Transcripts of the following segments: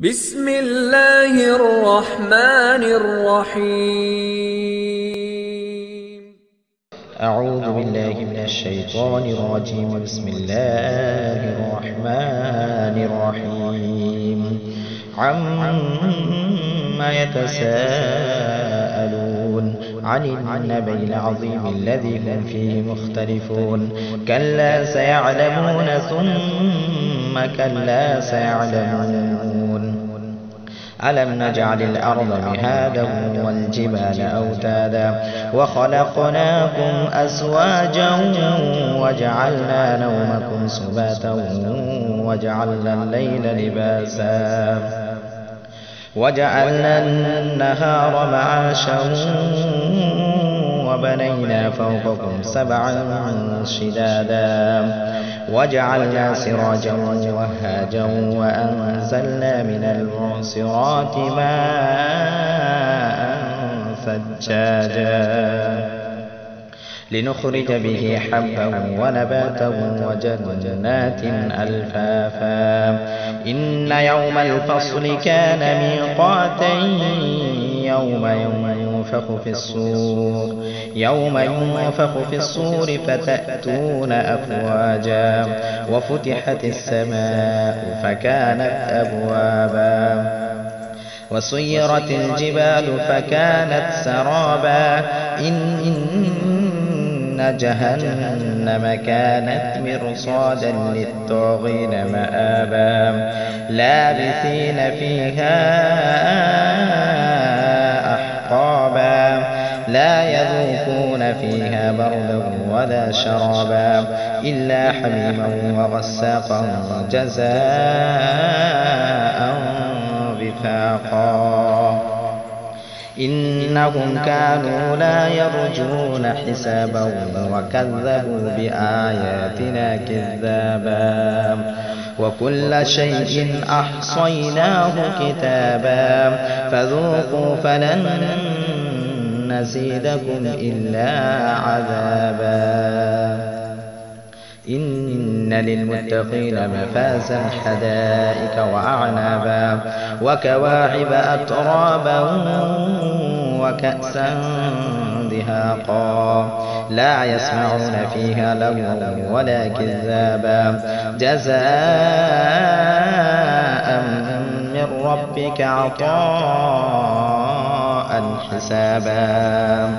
بسم الله الرحمن الرحيم. أعوذ بالله من الشيطان الرجيم. بسم الله الرحمن الرحيم. عما يتساءلون عن النبأ العظيم الذي هم فيه مختلفون. كلا سيعلمون ثم كلا سيعلمون. ألم نجعل الأرض مهادا والجبال أوتادا وخلقناكم أزواجا وجعلنا نومكم سباتا وجعلنا الليل لباسا وجعلنا النهار معاشا وبنينا فوقكم سبعا شدادا وجعلنا سراجا وهاجا وأنزلنا من المعصرات ماء ثجاجا لنخرج به حبا ونباتا وجنات ألفافا. إن يوم الفصل كان ميقاتا يوم ينفخ في الصور فتأتون أفواجا وفتحت السماء فكانت أبوابا وسيرت الجبال فكانت سرابا. إن جهنم كانت مرصادا للطاغين مآبا لابثين فيها أحقابا لا يذوقون فيها بردا ولا شرابا إلا حميما وغساقا جزاء وفاقا. إنهم كانوا لا يرجون حسابا وكذبوا بآياتنا كذابا وكل شيء أحصيناه كتابا فذوقوا فلن نزيدكم إلا عذابا. إن للمتقين مفازا حدائق وأعنابا وكواعب أترابا وكأسا دهاقا لا يسمعون فيها لغوا ولا كذابا جزاء من ربك عطاء حسابا.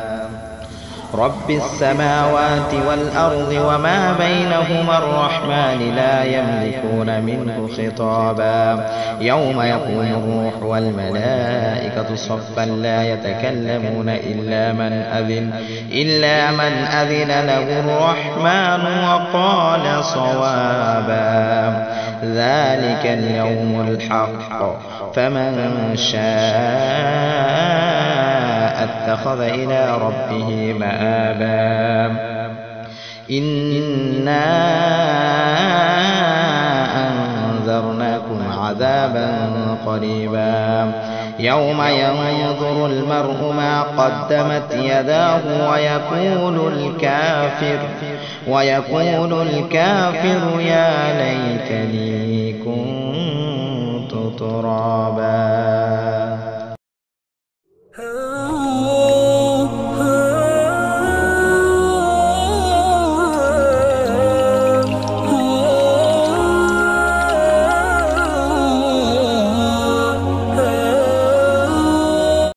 رب السماوات والأرض وما بينهما الرحمن لا يملكون منه خطابا. يوم يقوم الروح والملائكة صفا لا يتكلمون إلا من أذن له الرحمن وقال صوابا. ذلك اليوم الحق فمن شاء اتخذ إلى ربه مآبا. إنا أنذرناكم عذابا قريبا يوم ينظر المرء ما قدمت يداه ويقول الكافر يا ليتني كنت ترابا.